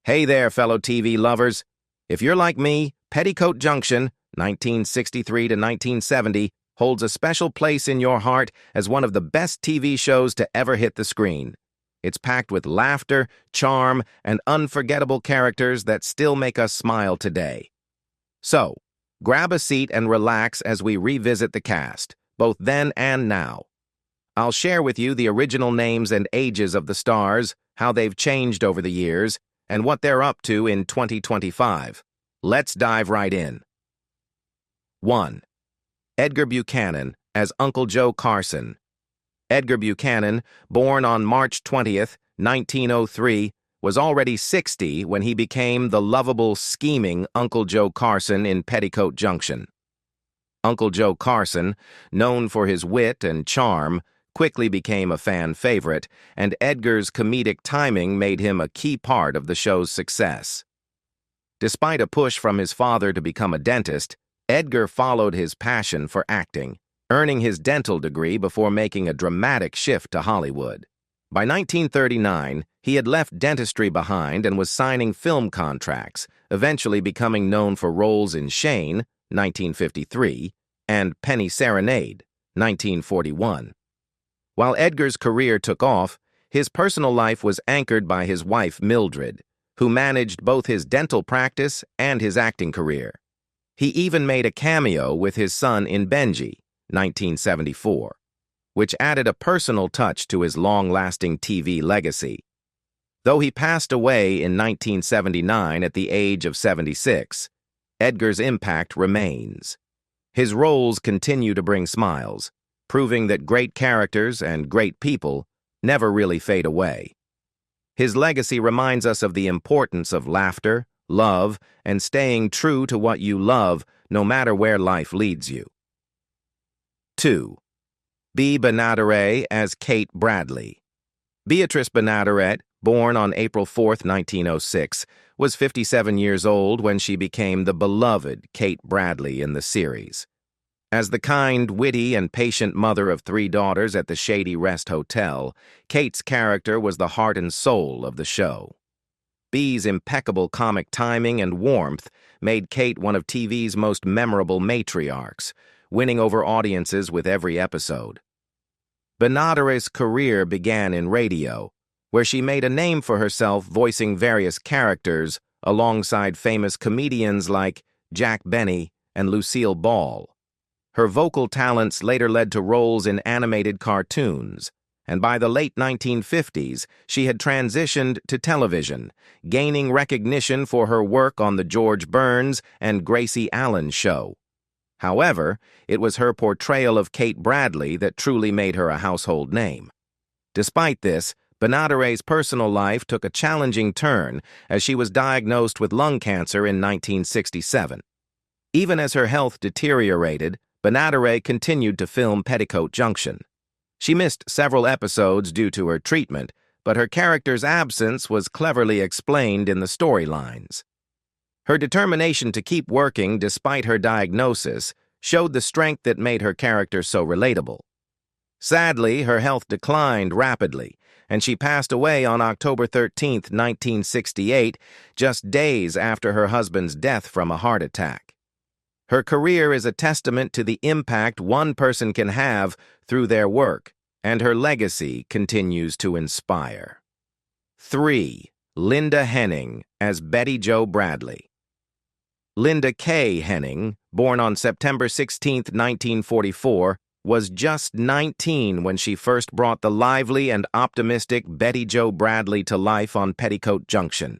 Hey there, fellow TV lovers. If you're like me, Petticoat Junction, 1963 to 1970, holds a special place in your heart as one of the best TV shows to ever hit the screen. It's packed with laughter, charm, and unforgettable characters that still make us smile today. So, grab a seat and relax as we revisit the cast, both then and now. I'll share with you the original names and ages of the stars, how they've changed over the years, and what they're up to in 2025. Let's dive right in. 1. Edgar Buchanan as Uncle Joe Carson. Edgar Buchanan, born on March 20th, 1903, was already 60 when he became the lovable, scheming Uncle Joe Carson in Petticoat Junction. Uncle Joe Carson, known for his wit and charm, quickly became a fan favorite, and Edgar's comedic timing made him a key part of the show's success. Despite a push from his father to become a dentist, Edgar followed his passion for acting, earning his dental degree before making a dramatic shift to Hollywood. By 1939, he had left dentistry behind and was signing film contracts, eventually becoming known for roles in Shane, 1953, and Penny Serenade, 1941. While Edgar's career took off, his personal life was anchored by his wife Mildred, who managed both his dental practice and his acting career. He even made a cameo with his son in Benji, 1974, which added a personal touch to his long-lasting TV legacy. Though he passed away in 1979 at the age of 76, Edgar's impact remains. His roles continue to bring smiles, proving that great characters and great people never really fade away. His legacy reminds us of the importance of laughter, love, and staying true to what you love no matter where life leads you. 2. Bea Benaderet as Kate Bradley. Beatrice Benaderet, born on April 4, 1906, was 57 years old when she became the beloved Kate Bradley in the series. As the kind, witty, and patient mother of 3 daughters at the Shady Rest Hotel, Kate's character was the heart and soul of the show. Bea's impeccable comic timing and warmth made Kate one of TV's most memorable matriarchs, winning over audiences with every episode. Benaderet's career began in radio, where she made a name for herself voicing various characters alongside famous comedians like Jack Benny and Lucille Ball. Her vocal talents later led to roles in animated cartoons, and by the late 1950s, she had transitioned to television, gaining recognition for her work on The George Burns and Gracie Allen Show. However, it was her portrayal of Kate Bradley that truly made her a household name. Despite this, Benaderet's personal life took a challenging turn as she was diagnosed with lung cancer in 1967. Even as her health deteriorated, Benaderet continued to film Petticoat Junction. She missed several episodes due to her treatment, but her character's absence was cleverly explained in the storylines. Her determination to keep working despite her diagnosis showed the strength that made her character so relatable. Sadly, her health declined rapidly, and she passed away on October 13, 1968, just days after her husband's death from a heart attack. Her career is a testament to the impact one person can have through their work, and her legacy continues to inspire. 3. Linda Henning as Betty Jo Bradley. Linda K. Henning, born on September 16, 1944, was just 19 when she first brought the lively and optimistic Betty Jo Bradley to life on Petticoat Junction.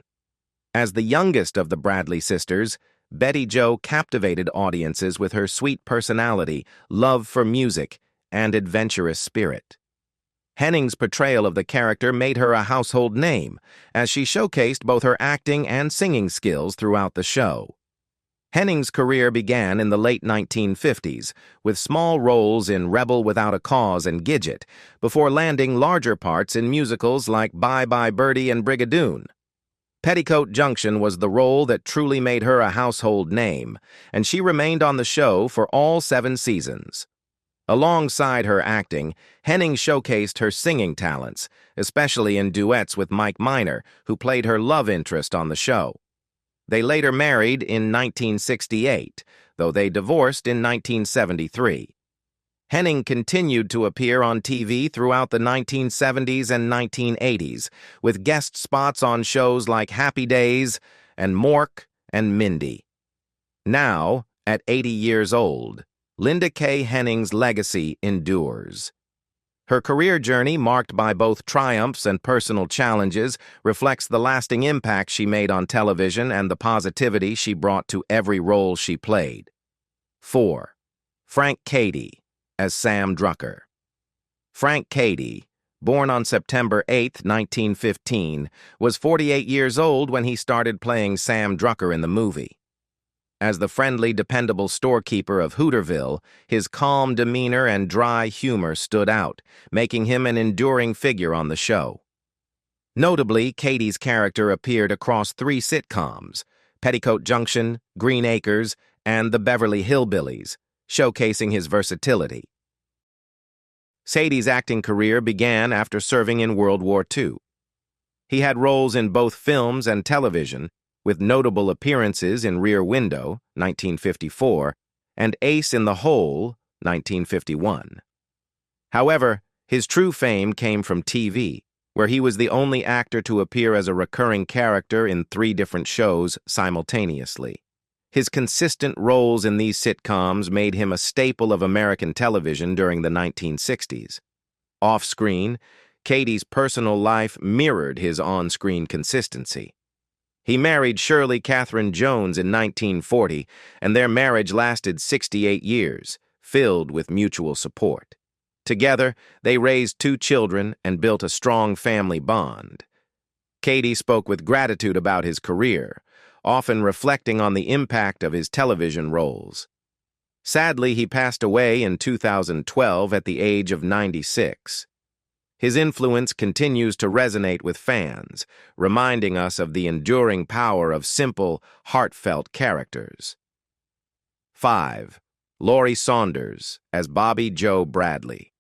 As the youngest of the Bradley sisters, Betty Jo captivated audiences with her sweet personality, love for music, and adventurous spirit. Henning's portrayal of the character made her a household name, as she showcased both her acting and singing skills throughout the show. Henning's career began in the late 1950s, with small roles in Rebel Without a Cause and Gidget, before landing larger parts in musicals like Bye Bye Birdie and Brigadoon. Petticoat Junction was the role that truly made her a household name, and she remained on the show for all 7 seasons. Alongside her acting, Henning showcased her singing talents, especially in duets with Mike Minor, who played her love interest on the show. They later married in 1968, though they divorced in 1973. Henning continued to appear on TV throughout the 1970s and 1980s, with guest spots on shows like Happy Days and Mork and Mindy. Now, at 80 years old, Linda Kay Henning's legacy endures. Her career journey, marked by both triumphs and personal challenges, reflects the lasting impact she made on television and the positivity she brought to every role she played. 4. Frank Cady as Sam Drucker. Frank Cady, born on September 8, 1915, was 48 years old when he started playing Sam Drucker in the movie. As the friendly, dependable storekeeper of Hooterville, his calm demeanor and dry humor stood out, making him an enduring figure on the show. Notably, Cady's character appeared across 3 sitcoms, Petticoat Junction, Green Acres, and The Beverly Hillbillies, showcasing his versatility. Cady's acting career began after serving in World War II. He had roles in both films and television, with notable appearances in Rear Window, 1954, and Ace in the Hole, 1951. However, his true fame came from TV, where he was the only actor to appear as a recurring character in 3 different shows simultaneously. His consistent roles in these sitcoms made him a staple of American television during the 1960s. Off-screen, Cady's personal life mirrored his on-screen consistency. He married Shirley Catherine Jones in 1940, and their marriage lasted 68 years, filled with mutual support. Together, they raised 2 children and built a strong family bond. Cady spoke with gratitude about his career, often reflecting on the impact of his television roles. Sadly, he passed away in 2012 at the age of 96. His influence continues to resonate with fans, reminding us of the enduring power of simple, heartfelt characters. 5. Laurie Saunders as Bobby Joe Bradley.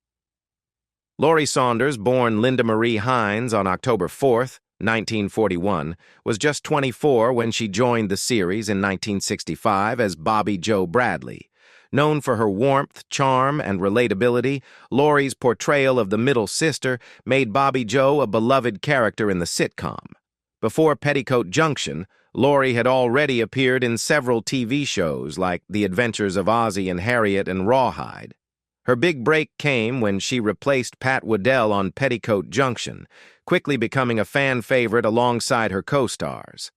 Laurie Saunders, born Linda Marie Hines on October 4, 1941, was just 24 when she joined the series in 1965 as Bobby Joe Bradley. Known for her warmth, charm, and relatability, Laurie's portrayal of the middle sister made Bobby Joe a beloved character in the sitcom. Before Petticoat Junction, Laurie had already appeared in several TV shows like The Adventures of Ozzie and Harriet and Rawhide. Her big break came when she replaced Pat Woodell on Petticoat Junction, quickly becoming a fan favorite alongside her co-stars.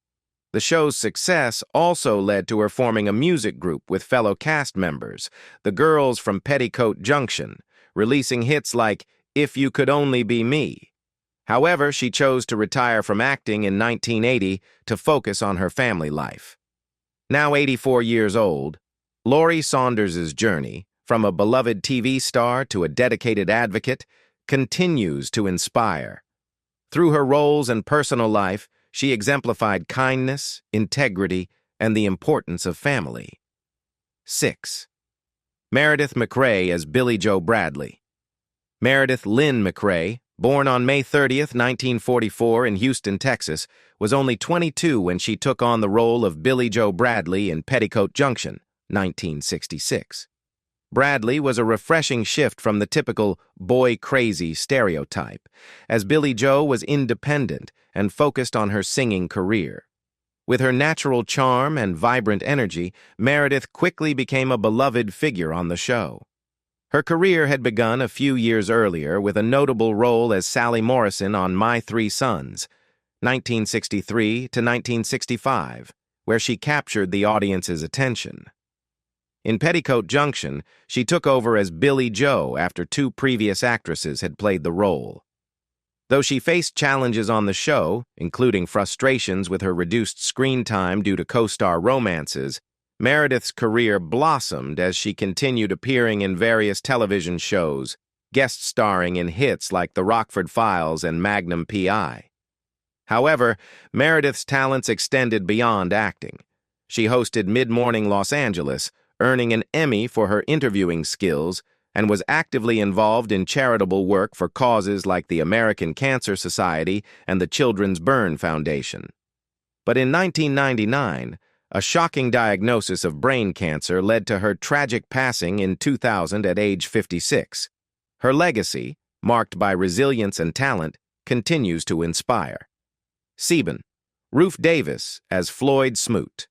The show's success also led to her forming a music group with fellow cast members, the Girls from Petticoat Junction, releasing hits like If You Could Only Be Me. However, she chose to retire from acting in 1980 to focus on her family life. Now 84 years old, Laurie Saunders' journey, from a beloved TV star to a dedicated advocate, continues to inspire. Through her roles and personal life, she exemplified kindness, integrity, and the importance of family. 6. Meredith MacRae as Billie Joe Bradley. Meredith Lynn MacRae, born on May 30, 1944 in Houston, Texas, was only 22 when she took on the role of Billie Joe Bradley in Petticoat Junction, 1966. Bradley was a refreshing shift from the typical boy-crazy stereotype, as Billie Joe was independent and focused on her singing career. With her natural charm and vibrant energy, Meredith quickly became a beloved figure on the show. Her career had begun a few years earlier with a notable role as Sally Morrison on My Three Sons, 1963 to 1965, where she captured the audience's attention. In Petticoat Junction, she took over as Billie Joe after 2 previous actresses had played the role. Though she faced challenges on the show, including frustrations with her reduced screen time due to co-star romances, Meredith's career blossomed as she continued appearing in various television shows, guest starring in hits like The Rockford Files and Magnum P.I. However, Meredith's talents extended beyond acting. She hosted Mid-Morning Los Angeles, earning an Emmy for her interviewing skills, and was actively involved in charitable work for causes like the American Cancer Society and the Children's Burn Foundation. But in 1999, a shocking diagnosis of brain cancer led to her tragic passing in 2000 at age 56. Her legacy, marked by resilience and talent, continues to inspire. 7. Rufe Davis as Floyd Smoot.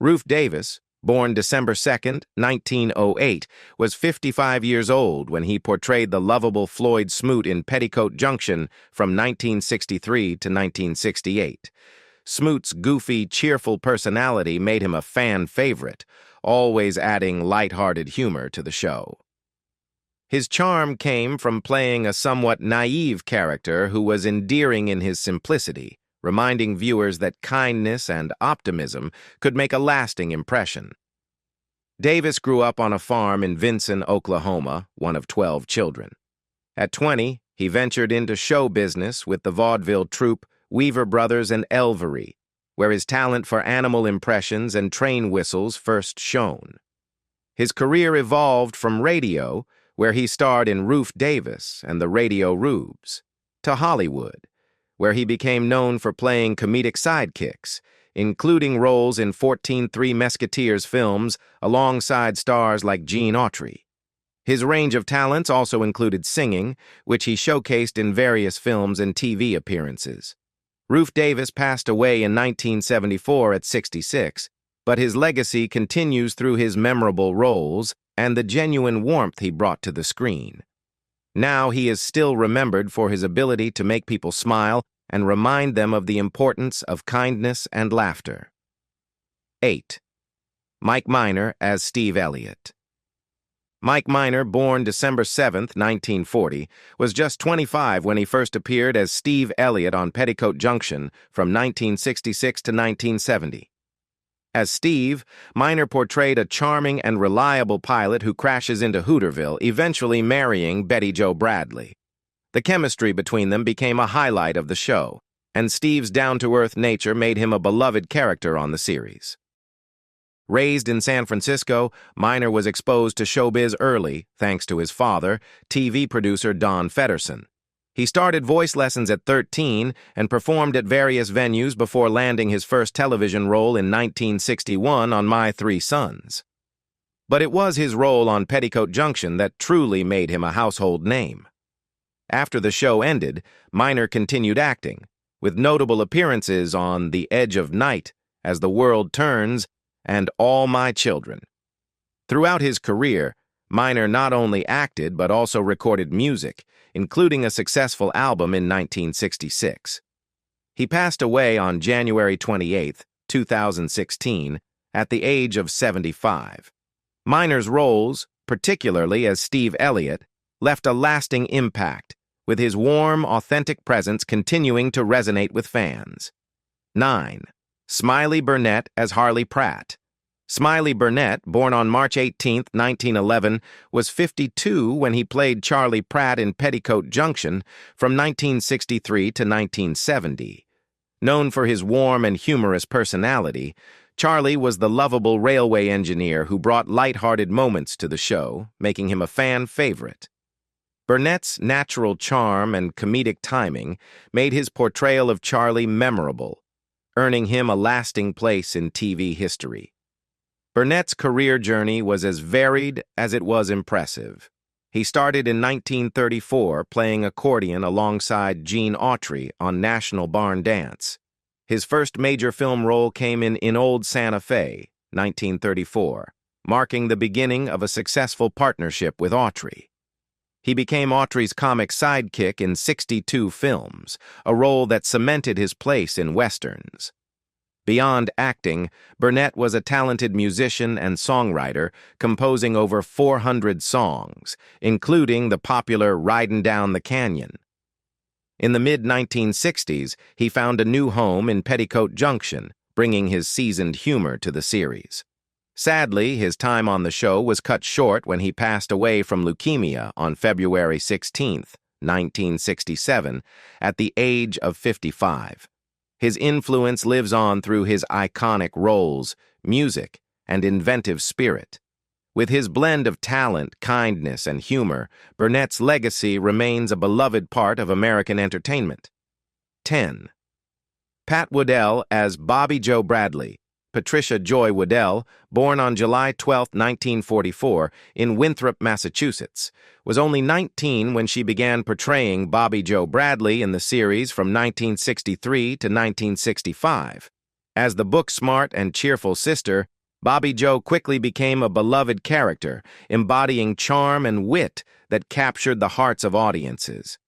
Rufe Davis, born December 2, 1908, was 55 years old when he portrayed the lovable Floyd Smoot in Petticoat Junction from 1963 to 1968. Smoot's goofy, cheerful personality made him a fan favorite, always adding light-hearted humor to the show. His charm came from playing a somewhat naive character who was endearing in his simplicity, reminding viewers that kindness and optimism could make a lasting impression. Davis grew up on a farm in Vinson, Oklahoma, one of 12 children. At 20, he ventured into show business with the vaudeville troupe Weaver Brothers and Elvia, where his talent for animal impressions and train whistles first shone. His career evolved from radio, where he starred in Rufe Davis and the Radio Rubes, to Hollywood, where he became known for playing comedic sidekicks, including roles in 14 Three Musketeers films alongside stars like Gene Autry. His range of talents also included singing, which he showcased in various films and TV appearances. Rufe Davis passed away in 1974 at 66, but his legacy continues through his memorable roles and the genuine warmth he brought to the screen. Now he is still remembered for his ability to make people smile and remind them of the importance of kindness and laughter. 8. Mike Minor as Steve Elliott. Mike Minor, born December 7, 1940, was just 25 when he first appeared as Steve Elliott on Petticoat Junction from 1966 to 1970. As Steve, Minor portrayed a charming and reliable pilot who crashes into Hooterville, eventually marrying Betty Jo Bradley. The chemistry between them became a highlight of the show, and Steve's down-to-earth nature made him a beloved character on the series. Raised in San Francisco, Minor was exposed to showbiz early, thanks to his father, TV producer Don Fedderson. He started voice lessons at 13 and performed at various venues before landing his first television role in 1961 on My Three Sons. But it was his role on Petticoat Junction that truly made him a household name. After the show ended, Minor continued acting, with notable appearances on The Edge of Night, As the World Turns, and All My Children. Throughout his career, Minor not only acted but also recorded music, including a successful album in 1966. He passed away on January 28, 2016, at the age of 75. Minor's roles, particularly as Steve Elliott, left a lasting impact, with his warm, authentic presence continuing to resonate with fans. 9. Smiley Burnette as Harley Pratt. Smiley Burnette, born on March 18, 1911, was 52 when he played Charlie Pratt in Petticoat Junction from 1963 to 1970. Known for his warm and humorous personality, Charlie was the lovable railway engineer who brought light-hearted moments to the show, making him a fan favorite. Burnette's natural charm and comedic timing made his portrayal of Charlie memorable, earning him a lasting place in TV history. Burnette's career journey was as varied as it was impressive. He started in 1934 playing accordion alongside Gene Autry on National Barn Dance. His first major film role came in Old Santa Fe, 1934, marking the beginning of a successful partnership with Autry. He became Autry's comic sidekick in 62 films, a role that cemented his place in westerns. Beyond acting, Burnette was a talented musician and songwriter, composing over 400 songs, including the popular Ridin' Down the Canyon. In the mid-1960s, he found a new home in Petticoat Junction, bringing his seasoned humor to the series. Sadly, his time on the show was cut short when he passed away from leukemia on February 16, 1967, at the age of 55. His influence lives on through his iconic roles, music, and inventive spirit. With his blend of talent, kindness, and humor, Burnette's legacy remains a beloved part of American entertainment. 10. Pat Woodell as Bobby Joe Bradley. Patricia Joy Woodell, born on July 12, 1944, in Winthrop, Massachusetts, was only 19 when she began portraying Bobby Joe Bradley in the series from 1963 to 1965. As the book-smart and cheerful sister, Bobby Joe quickly became a beloved character, embodying charm and wit that captured the hearts of audiences.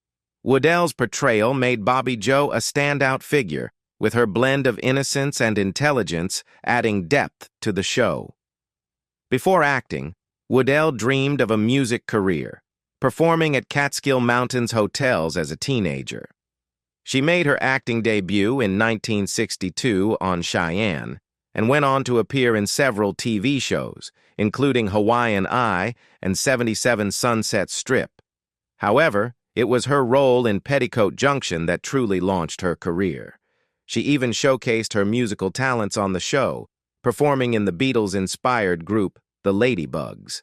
Woodell's portrayal made Bobby Joe a standout figure, with her blend of innocence and intelligence adding depth to the show. Before acting, Woodell dreamed of a music career, performing at Catskill Mountains hotels as a teenager. She made her acting debut in 1962 on Cheyenne, and went on to appear in several TV shows, including Hawaiian Eye and 77 Sunset Strip. However, it was her role in Petticoat Junction that truly launched her career. She even showcased her musical talents on the show, performing in the Beatles-inspired group The Ladybugs.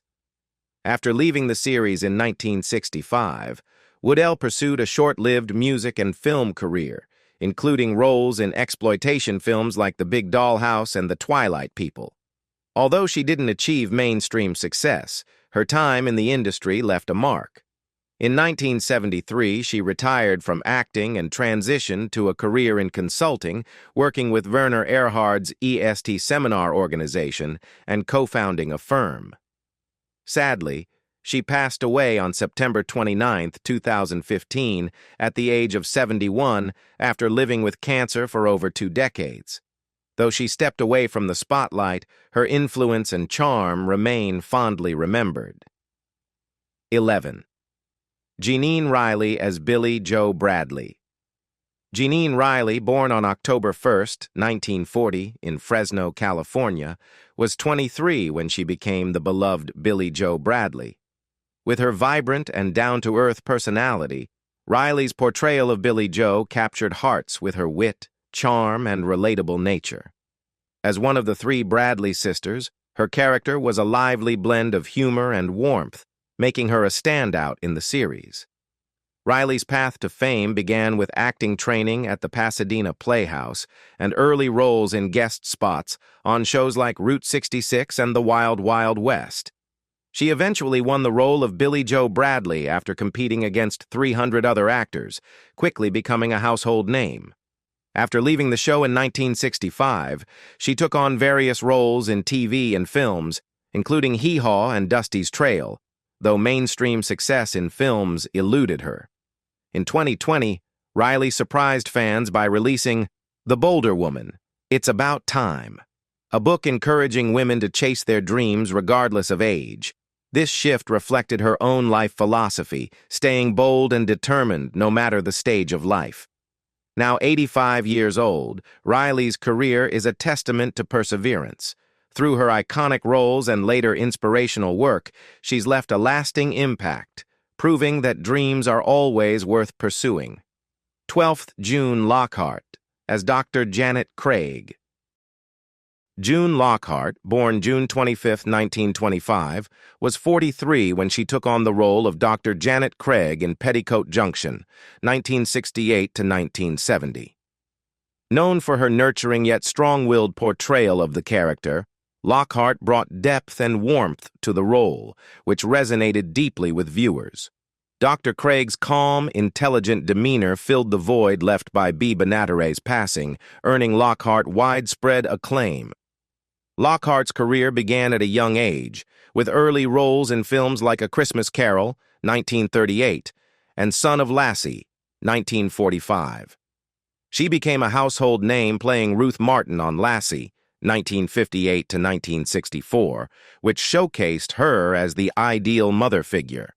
After leaving the series in 1965, Woodell pursued a short-lived music and film career, including roles in exploitation films like The Big Dollhouse and The Twilight People. Although she didn't achieve mainstream success, her time in the industry left a mark. In 1973, she retired from acting and transitioned to a career in consulting, working with Werner Erhard's EST seminar organization and co-founding a firm. Sadly, she passed away on September 29, 2015, at the age of 71 after living with cancer for over 2 decades. Though she stepped away from the spotlight, her influence and charm remain fondly remembered. 11. Jeannine Riley as Billie Joe Bradley. Jeannine Riley, born on October 1, 1940, in Fresno, California, was 23 when she became the beloved Billie Joe Bradley. With her vibrant and down-to-earth personality, Riley's portrayal of Billie Joe captured hearts with her wit, charm, and relatable nature. As one of the 3 Bradley sisters, her character was a lively blend of humor and warmth, making her a standout in the series. Riley's path to fame began with acting training at the Pasadena Playhouse and early roles in guest spots on shows like Route 66 and The Wild Wild West. She eventually won the role of Billie Joe Bradley after competing against 300 other actors, quickly becoming a household name. After leaving the show in 1965, she took on various roles in TV and films, including Hee Haw and Dusty's Trail, though mainstream success in films eluded her. In 2020, Riley surprised fans by releasing The Bolder Woman, It's About Time, a book encouraging women to chase their dreams regardless of age. This shift reflected her own life philosophy, staying bold and determined no matter the stage of life. Now 85 years old, Riley's career is a testament to perseverance. Through her iconic roles and later inspirational work, she's left a lasting impact, proving that dreams are always worth pursuing. 12th June Lockhart as Dr. Janet Craig. June Lockhart, born June 25, 1925, was 43 when she took on the role of Dr. Janet Craig in Petticoat Junction, 1968 to 1970. Known for her nurturing yet strong-willed portrayal of the character, Lockhart brought depth and warmth to the role, which resonated deeply with viewers. Dr. Craig's calm, intelligent demeanor filled the void left by Bea Benaderet's passing, earning Lockhart widespread acclaim. Lockhart's career began at a young age, with early roles in films like A Christmas Carol, 1938, and Son of Lassie, 1945. She became a household name playing Ruth Martin on Lassie, 1958 to 1964, which showcased her as the ideal mother figure.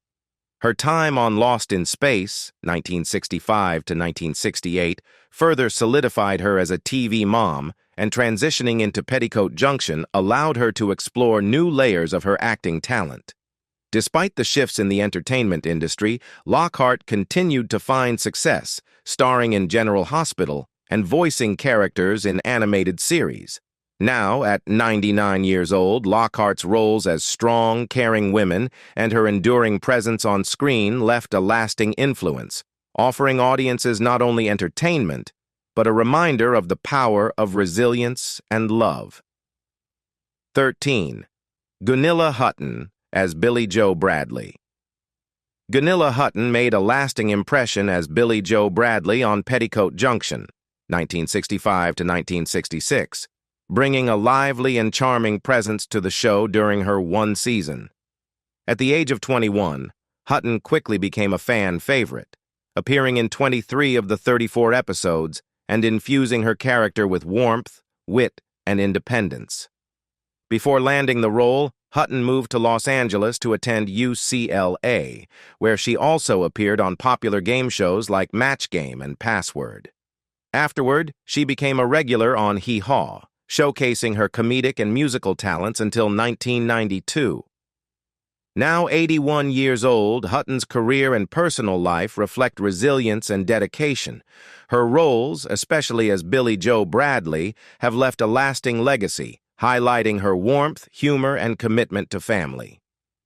Her time on Lost in Space, 1965 to 1968, further solidified her as a TV mom, and transitioning into Petticoat Junction allowed her to explore new layers of her acting talent. Despite the shifts in the entertainment industry, Lockhart continued to find success, starring in General Hospital and voicing characters in animated series. Now, at 99 years old, Lockhart's roles as strong, caring women and her enduring presence on screen left a lasting influence, offering audiences not only entertainment, but a reminder of the power of resilience and love. 13. Gunilla Hutton as Billie Joe Bradley. Gunilla Hutton made a lasting impression as Billie Joe Bradley on Petticoat Junction, 1965 to 1966. Bringing a lively and charming presence to the show during her one season. At the age of 21, Hutton quickly became a fan favorite, appearing in 23 of the 34 episodes and infusing her character with warmth, wit, and independence. Before landing the role, Hutton moved to Los Angeles to attend UCLA, where she also appeared on popular game shows like Match Game and Password. Afterward, she became a regular on Hee Haw, showcasing her comedic and musical talents until 1992. Now 81 years old, Hutton's career and personal life reflect resilience and dedication. Her roles, especially as Billie Joe Bradley, have left a lasting legacy, highlighting her warmth, humor, and commitment to family.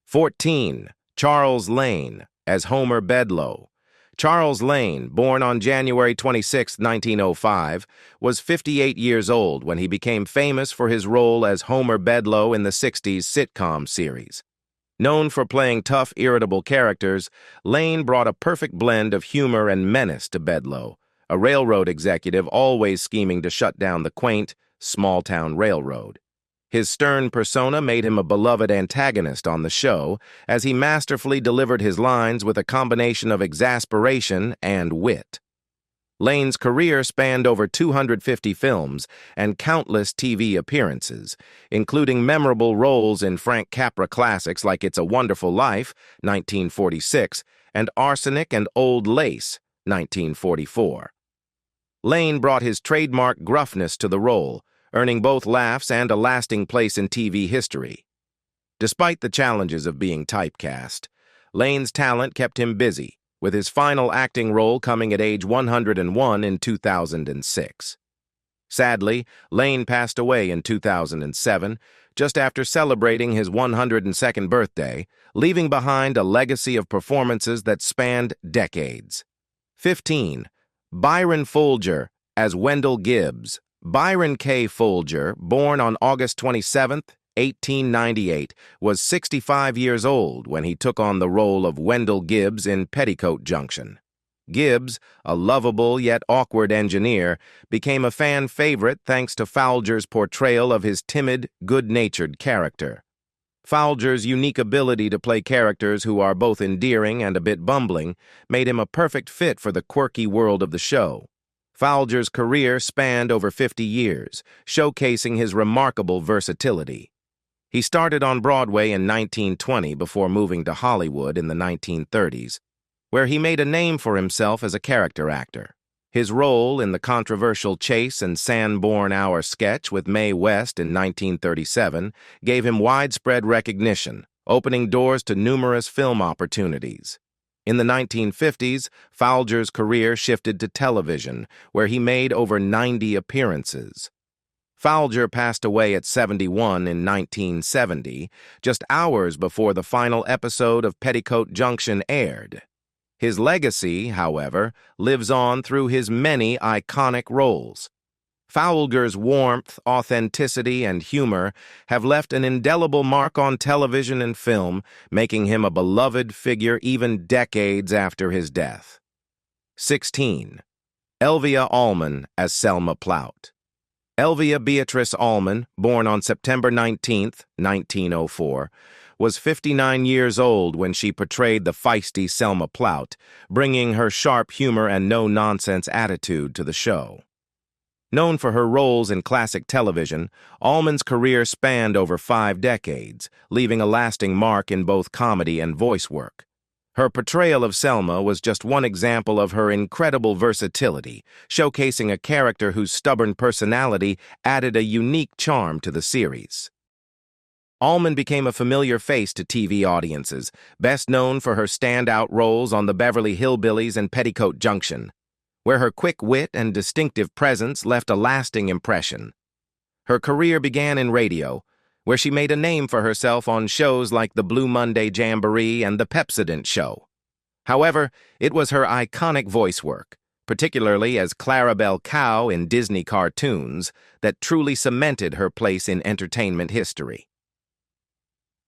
14. Charles Lane as Homer Bedloe. Charles Lane, born on January 26, 1905, was 58 years old when he became famous for his role as Homer Bedloe in the 60s sitcom series. Known for playing tough, irritable characters, Lane brought a perfect blend of humor and menace to Bedloe, a railroad executive always scheming to shut down the quaint, small-town railroad. His stern persona made him a beloved antagonist on the show, as he masterfully delivered his lines with a combination of exasperation and wit. Lane's career spanned over 250 films and countless TV appearances, including memorable roles in Frank Capra classics like It's a Wonderful Life, 1946, and Arsenic and Old Lace, 1944. Lane brought his trademark gruffness to the role, earning both laughs and a lasting place in TV history. Despite the challenges of being typecast, Lane's talent kept him busy, with his final acting role coming at age 101 in 2006. Sadly, Lane passed away in 2007, just after celebrating his 102nd birthday, leaving behind a legacy of performances that spanned decades. 15. Byron Foulger as Wendell Gibbs. Byron K. Foulger, born on August 27, 1898, was 65 years old when he took on the role of Wendell Gibbs in Petticoat Junction. Gibbs, a lovable yet awkward engineer, became a fan favorite thanks to Foulger's portrayal of his timid, good-natured character. Foulger's unique ability to play characters who are both endearing and a bit bumbling made him a perfect fit for the quirky world of the show. Foulger's career spanned over 50 years, showcasing his remarkable versatility. He started on Broadway in 1920 before moving to Hollywood in the 1930s, where he made a name for himself as a character actor. His role in the controversial Chase and Sanborn Hour sketch with Mae West in 1937 gave him widespread recognition, opening doors to numerous film opportunities. In the 1950s, Foulger's career shifted to television, where he made over 90 appearances. Foulger passed away at 71 in 1970, just hours before the final episode of Petticoat Junction aired. His legacy, however, lives on through his many iconic roles. Foulger's warmth, authenticity, and humor have left an indelible mark on television and film, making him a beloved figure even decades after his death. 16. Elvia Allman as Selma Plout. Elvia Beatrice Allman, born on September 19, 1904, was 59 years old when she portrayed the feisty Selma Plout, bringing her sharp humor and no-nonsense attitude to the show. Known for her roles in classic television, Allman's career spanned over 5 decades, leaving a lasting mark in both comedy and voice work. Her portrayal of Selma was just one example of her incredible versatility, showcasing a character whose stubborn personality added a unique charm to the series. Allman became a familiar face to TV audiences, best known for her standout roles on the Beverly Hillbillies and Petticoat Junction, where her quick wit and distinctive presence left a lasting impression. Her career began in radio, where she made a name for herself on shows like the Blue Monday Jamboree and the Pepsodent Show. However, it was her iconic voice work, particularly as Clarabelle Cow in Disney cartoons, that truly cemented her place in entertainment history.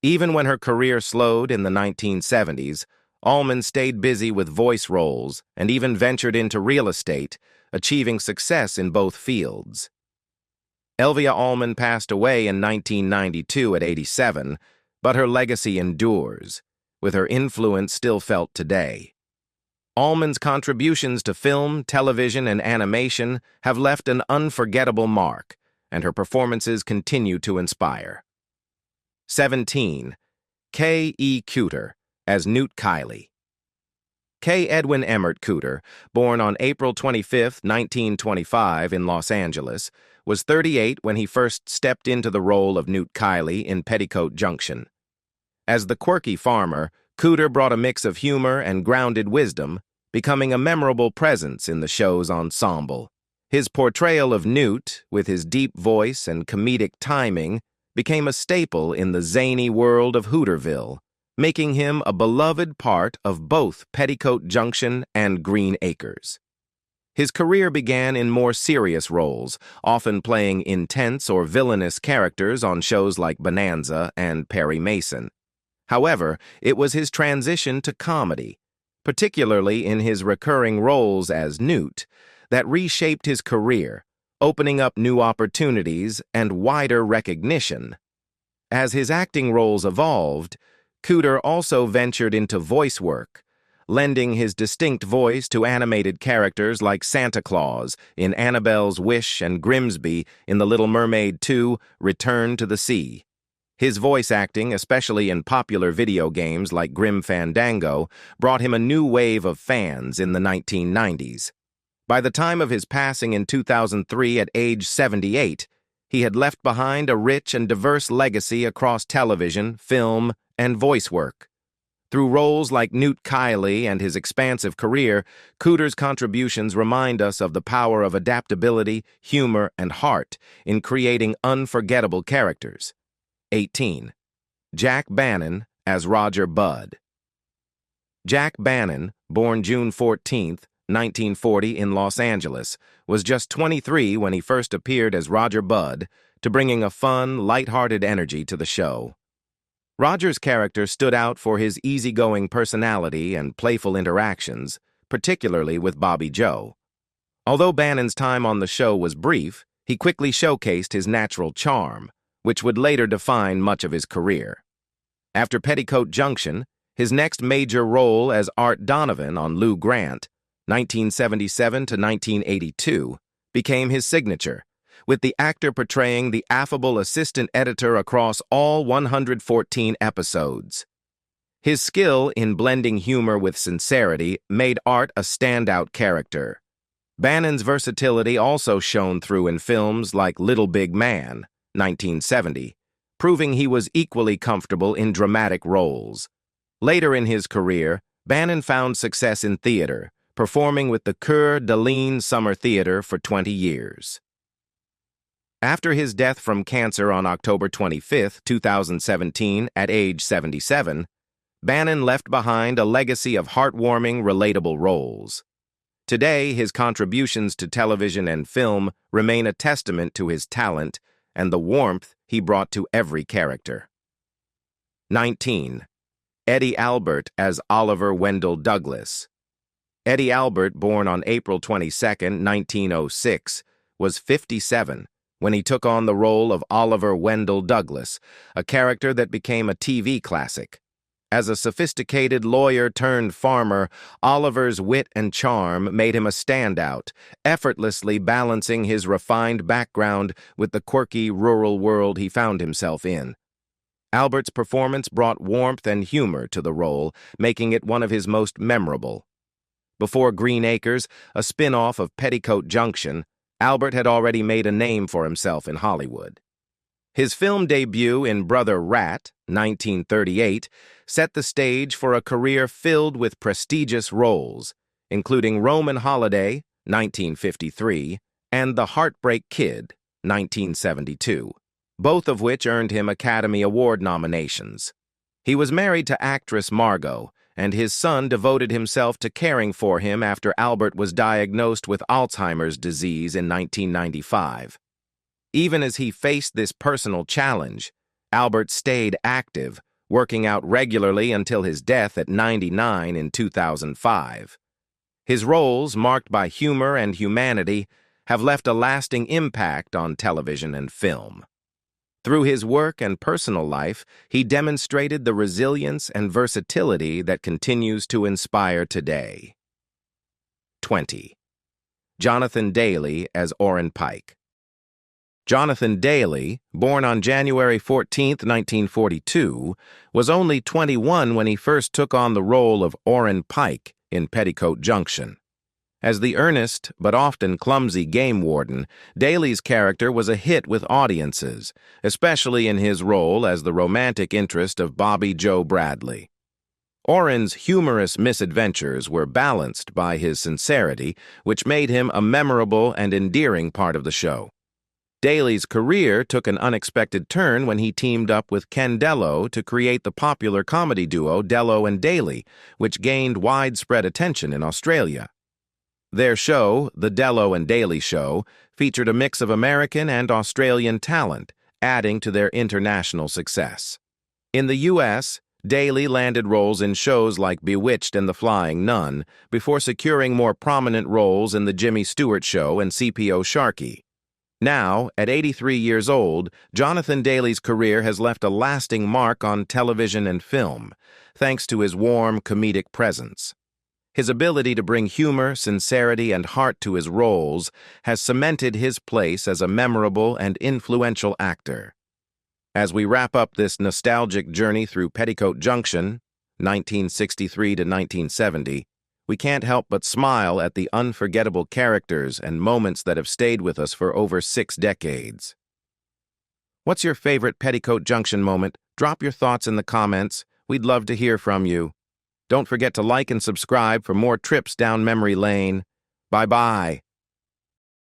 Even when her career slowed in the 1970s, Allman stayed busy with voice roles and even ventured into real estate, achieving success in both fields. Elvia Allman passed away in 1992 at 87, but her legacy endures, with her influence still felt today. Allman's contributions to film, television, and animation have left an unforgettable mark, and her performances continue to inspire. 17. K. E. Kuter as Newt Kiley. K. Edwin Emmert Kuter, born on April 25, 1925 in Los Angeles, was 38 when he first stepped into the role of Newt Kiley in Petticoat Junction. As the quirky farmer, Kuter brought a mix of humor and grounded wisdom, becoming a memorable presence in the show's ensemble. His portrayal of Newt, with his deep voice and comedic timing, became a staple in the zany world of Hooterville, making him a beloved part of both Petticoat Junction and Green Acres. His career began in more serious roles, often playing intense or villainous characters on shows like Bonanza and Perry Mason. However, it was his transition to comedy, particularly in his recurring roles as Newt, that reshaped his career, opening up new opportunities and wider recognition. As his acting roles evolved, Kuter also ventured into voice work, lending his distinct voice to animated characters like Santa Claus in Annabelle's Wish and Grimsby in The Little Mermaid 2: Return to the Sea. His voice acting, especially in popular video games like Grim Fandango, brought him a new wave of fans in the 1990s. By the time of his passing in 2003 at age 78, he had left behind a rich and diverse legacy across television, film, and voice work. Through roles like Newt Kiley and his expansive career, Kuter's contributions remind us of the power of adaptability, humor, and heart in creating unforgettable characters. 18. Jack Bannon as Roger Budd. Jack Bannon, born June 14, 1940 in Los Angeles, was just 23 when he first appeared as Roger Budd, to bringing a fun, light-hearted energy to the show. Roger's character stood out for his easygoing personality and playful interactions, particularly with Bobby Joe. Although Bannon's time on the show was brief, he quickly showcased his natural charm, which would later define much of his career. After Petticoat Junction, his next major role as Art Donovan on Lou Grant, 1977 to 1982, became his signature, with the actor portraying the affable assistant editor across all 114 episodes. His skill in blending humor with sincerity made Art a standout character. Bannon's versatility also shone through in films like Little Big Man, 1970, proving he was equally comfortable in dramatic roles. Later in his career, Bannon found success in theater, performing with the Coeur d'Alene Summer Theater for 20 years. After his death from cancer on October 25, 2017, at age 77, Bannon left behind a legacy of heartwarming, relatable roles. Today, his contributions to television and film remain a testament to his talent and the warmth he brought to every character. 19. Eddie Albert as Oliver Wendell Douglas. Eddie Albert, born on April 22, 1906, was 57 when he took on the role of Oliver Wendell Douglas, a character that became a TV classic. As a sophisticated lawyer-turned-farmer, Oliver's wit and charm made him a standout, effortlessly balancing his refined background with the quirky rural world he found himself in. Albert's performance brought warmth and humor to the role, making it one of his most memorable. Before Green Acres, a spin-off of Petticoat Junction, Albert had already made a name for himself in Hollywood. His film debut in Brother Rat, 1938, set the stage for a career filled with prestigious roles, including Roman Holiday, 1953, and The Heartbreak Kid, 1972, both of which earned him Academy Award nominations. He was married to actress Margot, and his son devoted himself to caring for him after Albert was diagnosed with Alzheimer's disease in 1995. Even as he faced this personal challenge, Albert stayed active, working out regularly until his death at 99 in 2005. His roles, marked by humor and humanity, have left a lasting impact on television and film. Through his work and personal life, he demonstrated the resilience and versatility that continues to inspire today. 20. Jonathan Daly as Orrin Pike. Jonathan Daly, born on January 14, 1942, was only 21 when he first took on the role of Orrin Pike in Petticoat Junction. As the earnest but often clumsy game warden, Daly's character was a hit with audiences, especially in his role as the romantic interest of Bobby Joe Bradley. Orrin's humorous misadventures were balanced by his sincerity, which made him a memorable and endearing part of the show. Daly's career took an unexpected turn when he teamed up with Ken Dello to create the popular comedy duo Dello and Daly, which gained widespread attention in Australia. Their show, The Dello and Daly Show, featured a mix of American and Australian talent, adding to their international success. In the U.S., Daly landed roles in shows like Bewitched and The Flying Nun, before securing more prominent roles in The Jimmy Stewart Show and CPO Sharkey. Now, at 83 years old, Jonathan Daly's career has left a lasting mark on television and film, thanks to his warm, comedic presence. His ability to bring humor, sincerity, and heart to his roles has cemented his place as a memorable and influential actor. As we wrap up this nostalgic journey through Petticoat Junction, 1963 to 1970, we can't help but smile at the unforgettable characters and moments that have stayed with us for over 6 decades. What's your favorite Petticoat Junction moment? Drop your thoughts in the comments. We'd love to hear from you. Don't forget to like and subscribe for more trips down memory lane. Bye-bye.